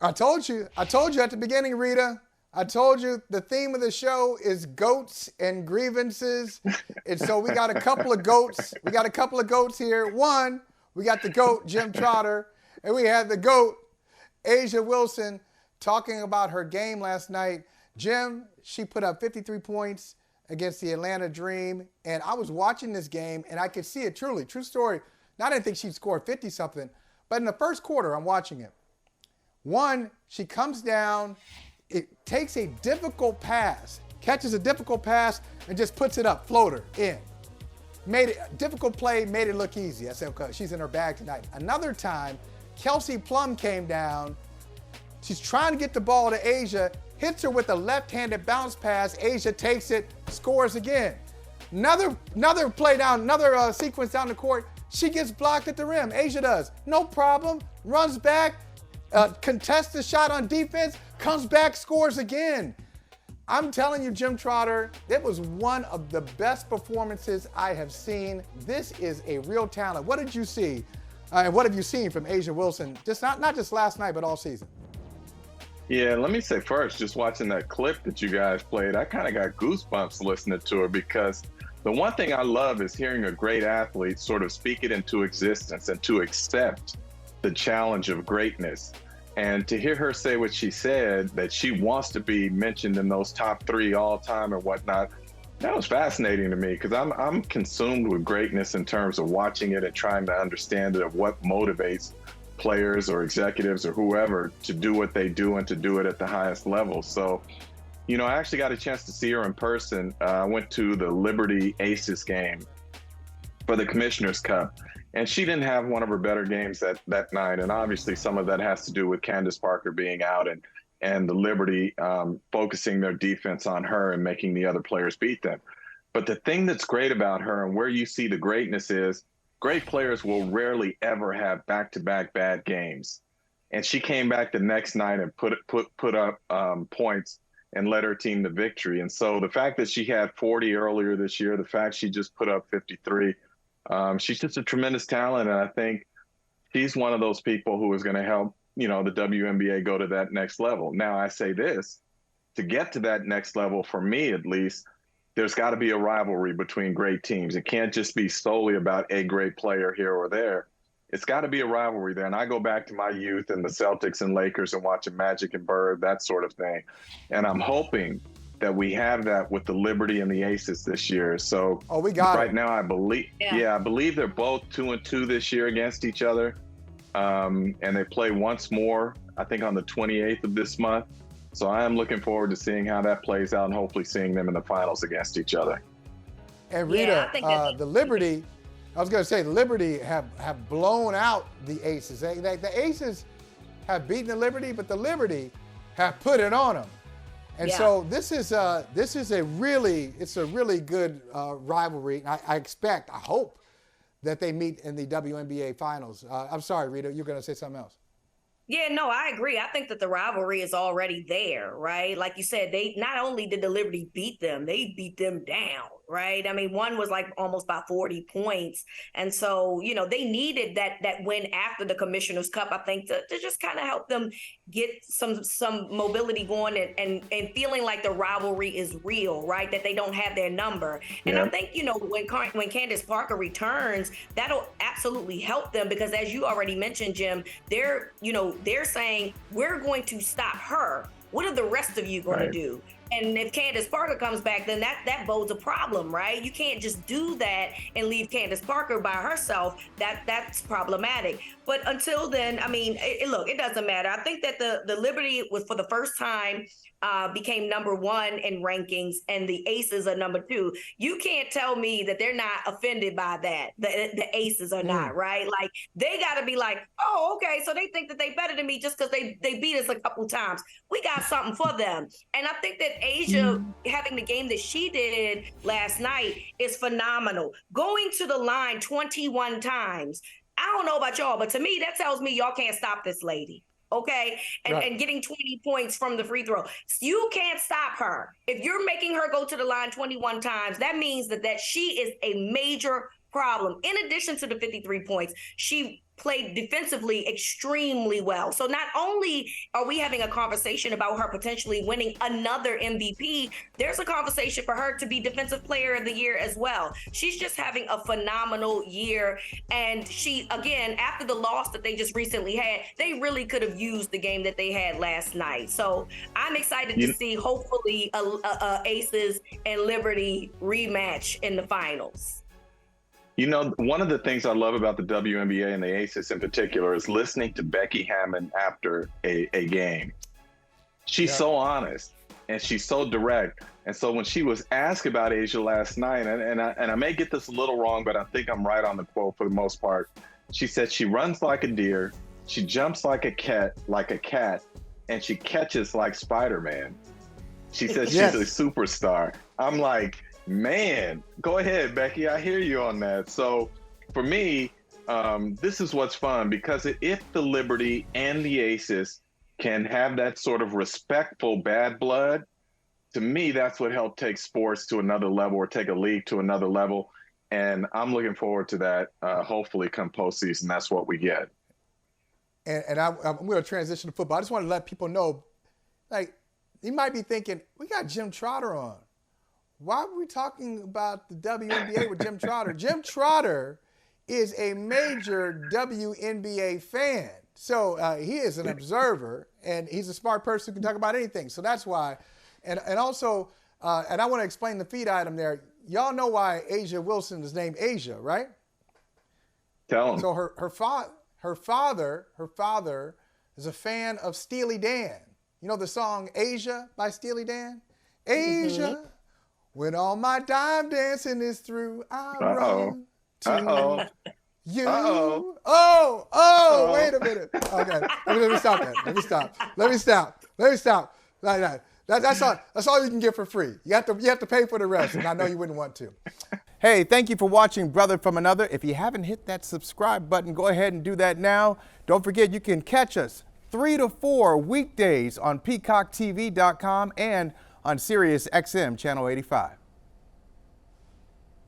I told you at the beginning, Rita. I told you the theme of the show is goats and grievances. And so we got a couple of goats. We got a couple of goats here. One, we got the GOAT, Jim Trotter, and we had the GOAT, A'ja Wilson, talking about her game last night. Jim, she put up 53 points against the Atlanta Dream. And I was watching this game, and I could see it truly. True story. Now, I didn't think she'd score 50-something. But in the first quarter, I'm watching it. One, she comes down. It takes a difficult pass, catches a difficult pass, and just puts it up, floater, in. Made it difficult play, made it look easy. I said, okay, she's in her bag tonight. Another time, Kelsey Plum came down. She's trying to get the ball to A'ja, hits her with a left-handed bounce pass. A'ja takes it, scores again. Another play down, another sequence down the court. She gets blocked at the rim. A'ja does. No problem. Runs back, contests the shot on defense, comes back, scores again. I'm telling you, Jim Trotter, it was one of the best performances I have seen. This is a real talent. What did you see? And what have you seen from A'ja Wilson? Just not just last night, but all season. Yeah, let me say first, just watching that clip that you guys played, I kind of got goosebumps listening to her, because the one thing I love is hearing a great athlete sort of speak it into existence and to accept the challenge of greatness. And to hear her say what she said, that she wants to be mentioned in those top 3 all time and whatnot, that was fascinating to me, because I'm consumed with greatness in terms of watching it and trying to understand it, of what motivates players or executives or whoever to do what they do and to do it at the highest level. So, you know, I actually got a chance to see her in person. I went to the Liberty Aces game for the Commissioner's Cup, and she didn't have one of her better games that night. And obviously some of that has to do with Candace Parker being out and the Liberty focusing their defense on her and making the other players beat them. But the thing that's great about her, and where you see the greatness, is great players will rarely ever have back-to-back bad games. And she came back the next night and put up points and led her team to victory. And so the fact that she had 40 earlier this year, the fact she just put up 53, she's just a tremendous talent. And I think she's one of those people who is going to help, you know, the WNBA go to that next level. Now, I say this, to get to that next level, for me at least, there's got to be a rivalry between great teams. It can't just be solely about a great player here or there. It's got to be a rivalry there. And I go back to my youth and the Celtics and Lakers and watching Magic and Bird, that sort of thing. And I'm hoping that we have that with the Liberty and the Aces this year. So we got right it. now, I believe they're both 2-2 this year against each other. And they play once more, I think on the 28th of this month. So I am looking forward to seeing how that plays out and hopefully seeing them in the finals against each other. And Rita, the Liberty, I was going to say, the Liberty have blown out the Aces. The Aces have beaten the Liberty, but the Liberty have put it on them. And so this is a really good rivalry. I hope that they meet in the WNBA finals. I'm sorry, Rita, you're going to say something else. Yeah, no, I agree. I think that the rivalry is already there, right? Like you said, they not only did the Liberty beat them, they beat them down, right? I mean, one was like almost by 40 points. And so, you know, they needed that win after the Commissioner's Cup, I think, to just kind of help them get some mobility going and feeling like the rivalry is real, right? That they don't have their number. And I think, you know, when Candace Parker returns, that'll absolutely help them, because as you already mentioned, Jim, they're saying, we're going to stop her. What are the rest of you going to do? And if Candace Parker comes back, then that bodes a problem, right? You can't just do that and leave Candace Parker by herself. That's problematic. But until then, I mean, it doesn't matter. I think that the Liberty was, for the first time, became number 1 in rankings, and the Aces are number 2. You can't tell me that they're not offended by that. The Aces are not, right? Like, they got to be like, oh, okay, so they think that they better than me just because they beat us a couple times. We got something for them. And I think that A'ja having the game that she did last night is phenomenal. Going to the line 21 times. I don't know about y'all, but to me, that tells me y'all can't stop this lady. Okay. And getting 20 points from the free throw. You can't stop her. If you're making her go to the line 21 times, that means that she is a major problem. In addition to the 53 points, she played defensively extremely well. So not only are we having a conversation about her potentially winning another MVP, there's a conversation for her to be Defensive Player of the Year as well. She's just having a phenomenal year. And she, again, after the loss that they just recently had, they really could have used the game that they had last night. So I'm excited to see, hopefully, a Aces and Liberty rematch in the finals. You know, one of the things I love about the WNBA and the Aces in particular is listening to Becky Hammon after a game. She's so honest and she's so direct. And so when she was asked about Asia last night, and I may get this a little wrong, but I think I'm right on the quote for the most part. She said she runs like a deer, she jumps like a cat, and she catches like Spider-Man. She said she's a superstar. I'm like, man, go ahead, Becky. I hear you on that. So for me, this is what's fun, because if the Liberty and the Aces can have that sort of respectful bad blood, to me, that's what helped take sports to another level, or take a league to another level. And I'm looking forward to that. Hopefully come postseason, that's what we get. And I'm going to transition to football. I just want to let people know, like, you might be thinking, we got Jim Trotter on. Why are we talking about the WNBA with Jim Trotter? Jim Trotter is a major WNBA fan. So he is an observer, and he's a smart person who can talk about anything. So that's why. And also, and I want to explain the feed item there. Y'all know why Asia Wilson is named Asia, right? Tell him. So her father is a fan of Steely Dan. You know the song Asia by Steely Dan? Asia. When all my dime dancing is through, I run to you. Oh, wait a minute. Okay, let me stop that. Let me stop. Like that. That's all you can get for free. You have to pay for the rest, and I know you wouldn't want to. Hey, thank you for watching Brother from Another. If you haven't hit that subscribe button, go ahead and do that now. Don't forget, you can catch us 3 to 4 weekdays on PeacockTV.com and on Sirius XM Channel 85.